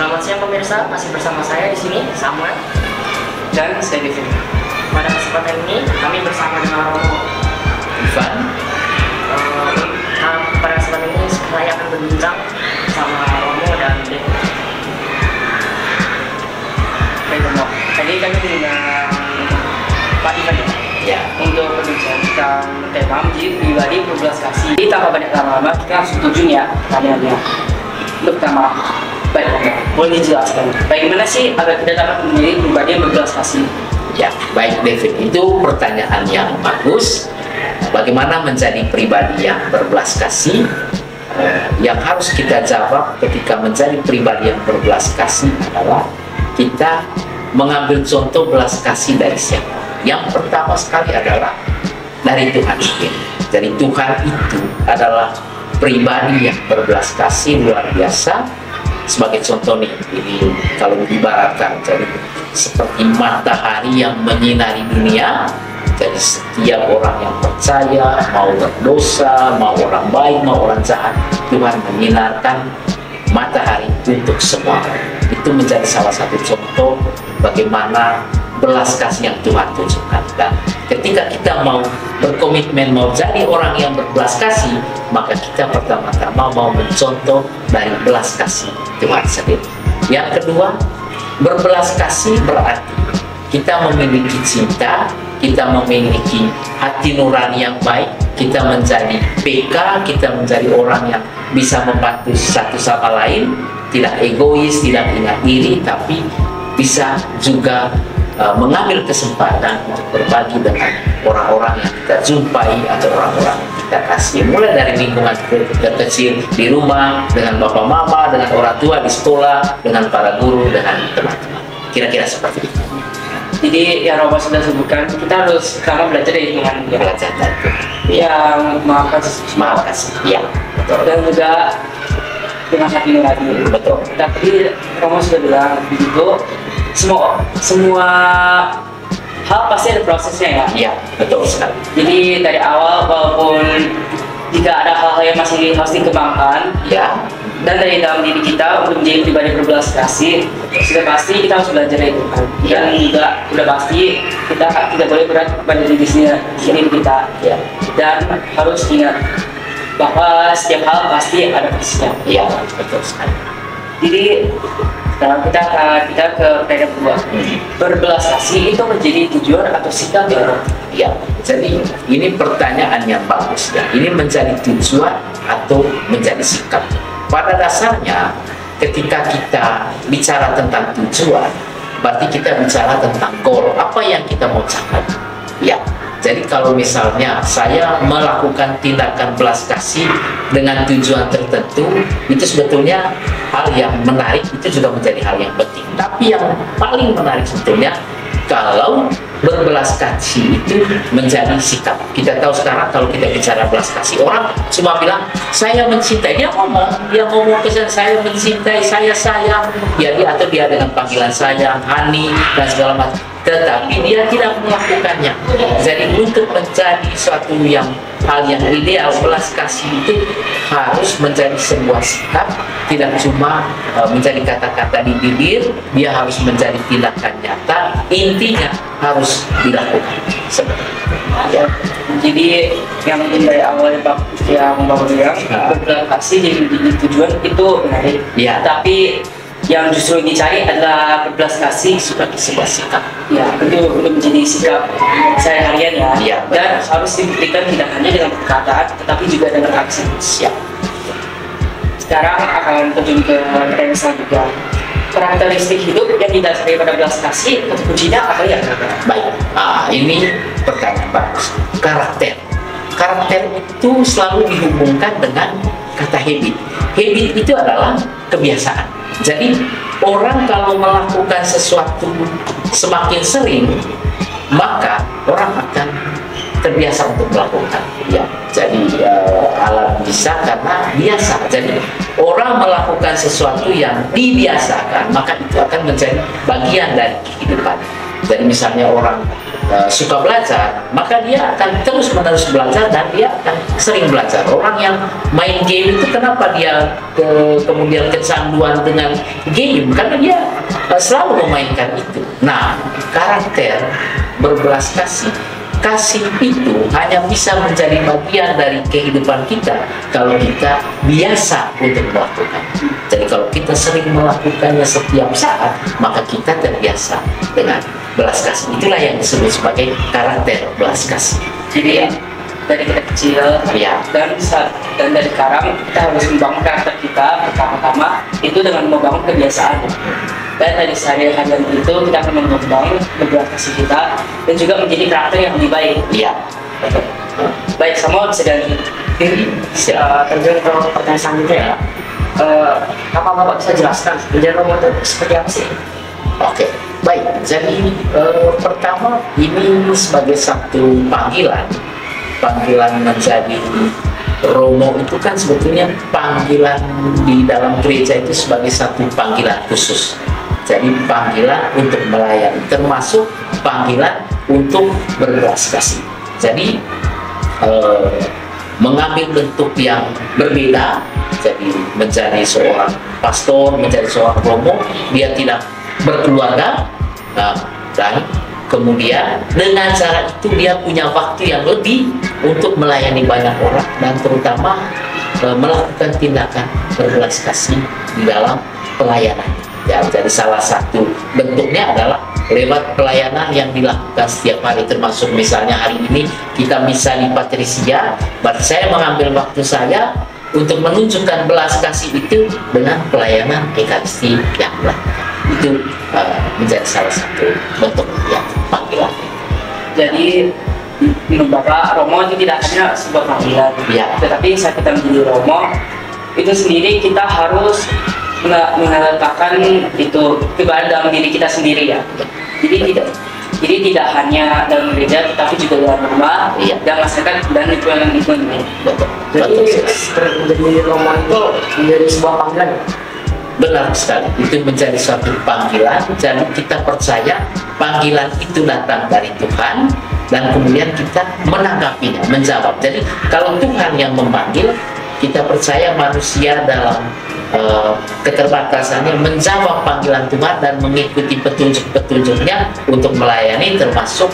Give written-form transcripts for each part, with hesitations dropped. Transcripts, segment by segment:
Selamat siang pemirsa, masih bersama saya di sini Samuel dan saya Devin. Pada kesempatan ini kami bersama dengan Romo Ivan. Pada kesempatan ini saya akan berbincang sama Romo dan Devin. Baik Romo, tadi kami dengan Pak Ivan ya untuk berbincang tentang tema menjadi pribadi berbelas kasih. Jadi tanpa banyak lama-lama kita langsung terjun ya pertanyaannya. Untuk pertama, baik Romo, boleh dijelaskan bagaimana sih agar kita dapat menjadi pribadi yang berbelas kasih? Ya, baik David, itu pertanyaan yang bagus. Bagaimana menjadi pribadi yang berbelas kasih? Yang harus kita jawab ketika menjadi pribadi yang berbelas kasih adalah kita mengambil contoh belas kasih dari siapa? Yang pertama sekali adalah dari Tuhan sendiri. Jadi Tuhan itu adalah pribadi yang berbelas kasih luar biasa. Sebagai contoh nih, ini kalau diibaratkan jadi seperti matahari yang menyinari dunia. Jadi setiap orang yang percaya, mau berdosa, mau orang baik, mau orang jahat, Tuhan menyinarkan matahari untuk semua. Itu menjadi salah satu contoh bagaimana belas kasih yang Tuhan tunjukkan. Dan ketika kita mau berkomitmen mau jadi orang yang berbelas kasih, maka kita pertama-tama mau mencontoh dari belas kasih Tuhan sendiri. Yang kedua, berbelas kasih berarti kita memiliki cinta, kita memiliki hati nurani yang baik, kita menjadi PK, kita menjadi orang yang bisa membantu satu sama lain, tidak egois, tidak ingat diri, tapi bisa juga mengambil kesempatan untuk berbagi dengan orang-orang yang kita jumpai atau orang-orang yang kita kasih, mulai dari lingkungan kita kecil di rumah, dengan bapak mama, dengan orang tua di sekolah, dengan para guru, dengan teman-teman. Kira-kira seperti itu. Jadi yang Romo sudah sebutkan, kita harus pertama belajar dari Tuhan, Belajar dari Tuhan. yang memaafkan Maaf kasih. Ya, betul. dan juga dengan hati nurani. Betul. Tapi Romo sudah bilang begitu, semua hal pasti ada prosesnya ya. Iya, betul sekali. Jadi dari awal walaupun jika ada hal-hal yang masih harus dikembangkan, Ya, dan dari dalam diri kita untuk menjadi pribadi berbelas kasih, sudah pasti kita harus belajar dari Tuhan. Dan juga sudah pasti kita tidak boleh berat pada diri sendiri kita. ya, Dan harus ingat bahwa setiap hal pasti ada prosesnya. iya, betul sekali. Jadi sekarang kita ke pertanyaan kedua. Berbelas kasih itu menjadi tujuan atau sikap ya? Ya, jadi ini pertanyaan yang bagus ya. Ini menjadi tujuan atau menjadi sikap. Pada dasarnya, ketika kita bicara tentang tujuan, berarti kita bicara tentang goal. Apa yang kita mau capai? Ya, jadi kalau misalnya saya melakukan tindakan belas kasih dengan tujuan tertentu, itu sebetulnya hal yang menarik, itu juga menjadi hal yang penting. Tapi yang paling menarik sebetulnya, kalau berbelas kasih itu menjadi sikap. Kita tahu sekarang kalau kita bicara belas kasih, orang cuma bilang saya mencintai, dia ngomong pesan saya mencintai, saya sayang, ya dia atau dia dengan panggilan sayang, Hani dan segala macam. Tetapi dia tidak melakukannya. Jadi untuk menjadi suatu hal yang ideal, belas kasih itu harus menjadi sebuah sikap, tidak cuma menjadi kata-kata di bibir, dia harus menjadi tindakan nyata, intinya harus dilakukan. Seperti itu. Ya. Jadi yang dari awal yang Bapak bilang, berbelas kasih jadi tujuan itu menarik. Ya. Tapi yang justru dicari adalah berbelas kasih Sebagai sebuah sikap. ya, untuk menjadi sikap sehari-harian ya. Iya, Dan harus dibuktikan tidak hanya dengan perkataan tetapi juga dengan aksi. Siap. Sekarang akan terjun ke pertanyaan selanjutnya. Karakteristik hidup yang didasari pada belas kasih atau kuncinya apa ya? Baik, ini pertanyaan bagus. Karakter itu selalu dihubungkan dengan kata habit. Habit itu adalah kebiasaan. Jadi orang kalau melakukan sesuatu semakin sering, maka orang akan terbiasa untuk melakukan. Ya, jadi alam bisa karena biasa. Jadi orang melakukan sesuatu yang dibiasakan, maka itu akan menjadi bagian dari kehidupan. Jadi misalnya orang suka belajar, maka dia akan terus-menerus belajar dan dia akan sering belajar. Orang yang main game itu kenapa dia kemudian kecanduan dengan game? Karena dia selalu memainkan itu. Nah, karakter berbelas kasih itu hanya bisa menjadi bagian dari kehidupan kita kalau kita biasa untuk melakukan. Jadi kalau kita sering melakukannya setiap saat, maka kita terbiasa dengan belas kasih. Itulah yang disebut sebagai karakter belas kasih. Jadi ya, dari kita kecil Ya. dan dari sekarang kita harus membangun karakter kita pertama-tama itu dengan membangun kebiasaan. Dan dari sehari-hari itu kita akan mengembang belas kasih kita dan juga menjadi karakter yang lebih baik. Iya. Baik, semua bisa dilanjut. Terjun ke pertanyaan selanjutnya ya. Apa Bapak bisa jelaskan menjadi romo itu seperti apa sih? Oke, baik. Jadi pertama ini sebagai satu panggilan menjadi romo itu kan sebetulnya panggilan di dalam gereja itu sebagai satu panggilan khusus. Jadi panggilan untuk melayani, termasuk panggilan untuk berbelas kasih. Jadi mengambil bentuk yang berbeda. Jadi menjadi seorang pastor, menjadi seorang romo, dia tidak berkeluarga, dan kemudian dengan cara itu dia punya waktu yang lebih untuk melayani banyak orang dan terutama melakukan tindakan berbelas kasih di dalam pelayanan. Ya, jadi salah satu bentuknya adalah lewat pelayanan yang dilakukan setiap hari, termasuk misalnya hari ini kita bisa di Patrisia, berarti saya mengambil waktu saya untuk menunjukkan belas kasih itu dengan pelayanan ekaristi yang dilakukan. Itu menjadi salah satu bentuk yang panggilan. Jadi menurut Bapak, romo itu tidak hanya sebuah panggilan, Ya. tetapi saat kita menjadi romo itu sendiri kita harus meletakkan itu kebenaran dalam diri kita sendiri ya. Jadi tidak hanya dalam gereja, tetapi juga dalam rumah, Iya. dan masyarakat dan lingkungan. Jadi menjadi romo itu menjadi sebuah panggilan. Benar sekali, itu menjadi suatu panggilan. Jadi kita percaya panggilan itu datang dari Tuhan dan kemudian kita menanggapinya, menjawab. Jadi kalau Tuhan yang memanggil, kita percaya manusia dalam keterbatasannya menjawab panggilan Tuhan dan mengikuti petunjuk-petunjuknya untuk melayani, termasuk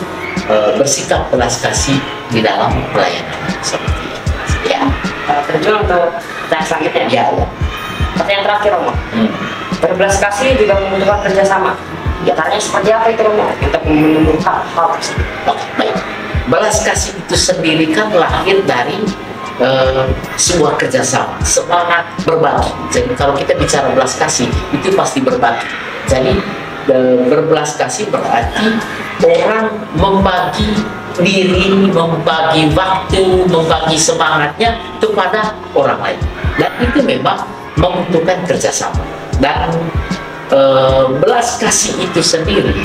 bersikap belas kasih di dalam pelayanan seperti itu. Ya. Terjun untuk pertanyaan selanjutnya. Ya, ya. Pertanyaan terakhir Romo. Berbelas kasih juga membutuhkan kerjasama. Ya, caranya seperti apa itu Romo untuk menemukan hal tersebut? Oke, baik. Belas kasih itu sendiri kan lahir dari sebuah kerjasama, semangat berbagi. Jadi kalau kita bicara belas kasih itu pasti berbagi. Jadi berbelas kasih berarti orang membagi diri, membagi waktu, membagi semangatnya kepada orang lain. Dan itu memang membutuhkan kerjasama. Dan belas kasih itu sendiri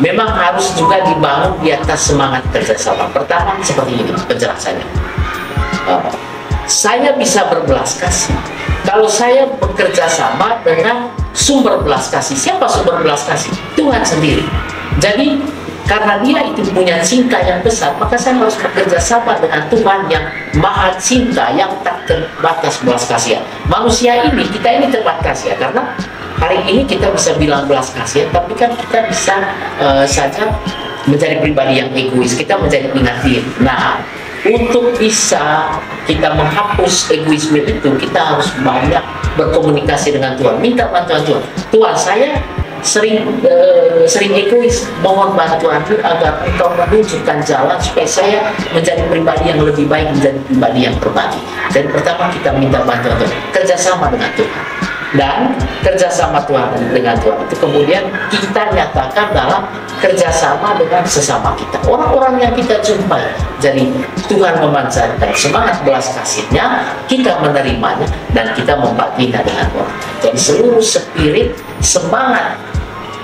memang harus juga dibangun di atas semangat kerjasama. Pertama seperti ini penjelasannya. Saya bisa berbelas kasih kalau saya bekerja sama dengan sumber belas kasih. Siapa sumber belas kasih? Tuhan sendiri. Jadi karena dia itu punya cinta yang besar, maka saya harus bekerja sama dengan Tuhan yang maha cinta, yang tak terbatas belas kasihan. Manusia ini, kita ini terbatas ya, karena hari ini kita bisa bilang belas kasihan, tapi kan kita bisa saja menjadi pribadi yang egois, kita menjadi ingat diri. Nah, untuk bisa kita menghapus egoisme itu, kita harus banyak berkomunikasi dengan Tuhan, minta bantuan Tuhan. Tuhan, saya sering egois, mohon bantuan agar Engkau menunjukkan jalan supaya saya menjadi pribadi yang lebih baik, menjadi pribadi yang berbagi. Dan pertama kita minta bantuan Tuhan, kerjasama dengan Tuhan. Dan kerjasama Tuhan dengan Tuhan itu kemudian kita nyatakan dalam kerjasama dengan sesama kita, orang-orang yang kita jumpai. Jadi Tuhan memancarkan semangat belas kasihnya, kita menerimanya dan kita membaginya dengan orang. Jadi seluruh spirit semangat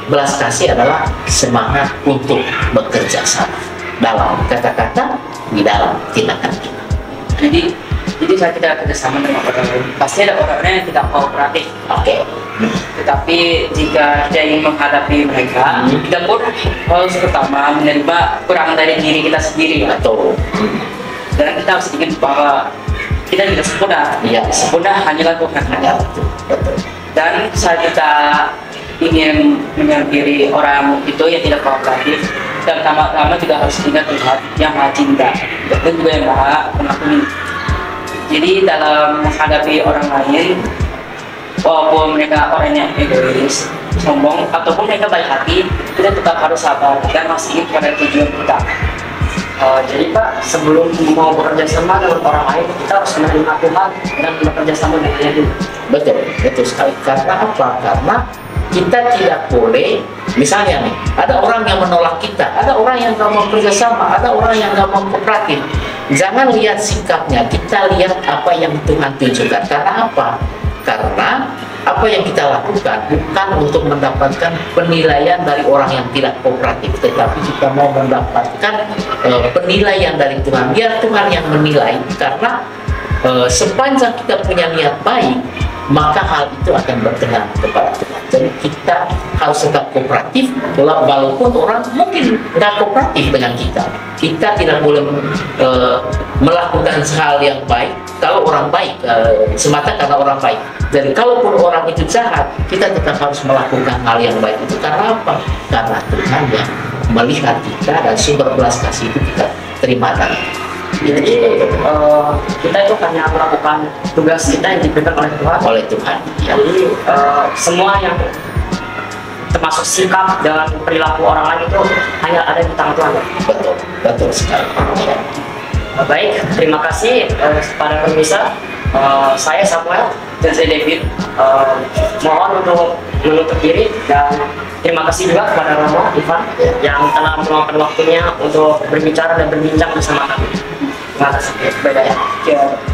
belas kasih adalah semangat untuk bekerja sama dalam kata-kata, di dalam tindakan kita. Jadi saat kita kerjasama dengan orang lain, pasti ada orang-orang yang tidak kooperatif. Oke. Tetapi jika kita ingin menghadapi mereka, kita pun harus pertama menerima kekurangan dari diri kita sendiri. Atau Dan kita harus ingat bahwa kita tidak sempurna. Iya. Sempurna hanyalah Tuhan. ya, betul. Dan saat kita ingin menghampiri orang itu yang tidak kooperatif, dan pertama-tama juga harus ingat Tuhan yang maha cinta dan juga yang maha pengampuni. Jadi dalam menghadapi orang lain, walaupun mereka orang yang egois, sombong, ataupun mereka baik hati, kita tetap harus sabar dan masih ingat pada tujuan kita. Jadi Pak, sebelum mau bekerja sama dengan orang lain, kita harus menerima Tuhan dan bekerja sama dengan Dia. Betul, betul sekali. Karena apa? Karena kita tidak boleh, misalnya nih, ada orang yang menolak kita, ada orang yang nggak mau kerjasama, ada orang yang nggak mau kooperatif. Jangan lihat sikapnya, kita lihat apa yang Tuhan tunjukkan. Karena apa? Karena apa yang kita lakukan bukan untuk mendapatkan penilaian dari orang yang tidak kooperatif, tetapi kita mau mendapatkan penilaian dari Tuhan. Biar Tuhan yang menilai, karena sepanjang kita punya niat baik, maka hal itu akan berkenan kepada Tuhan. Jadi kita harus tetap kooperatif, walaupun orang mungkin nggak kooperatif dengan kita. Kita tidak boleh melakukan hal yang baik kalau orang baik, semata karena orang baik. Jadi kalaupun orang itu jahat, kita tetap harus melakukan hal yang baik itu. Karena apa? Karena Tuhan yang melihat kita dan sumber belas kasih itu kita terima dari. Jadi kita itu hanya melakukan tugas kita yang diberikan oleh Tuhan. Oleh Tuhan. Ya. Jadi semua yang termasuk sikap dan perilaku orang lain itu hanya ada di tangan Tuhan. Betul, betul sekali. Ya. Baik, terima kasih kepada pemirsa. Saya Samuel Dan saya David. mohon untuk menutup diri dan terima kasih juga kepada Romo Ivan yang telah meluangkan waktunya untuk berbicara dan berbincang bersama kami. Terima kasih. Bye-bye. Ya.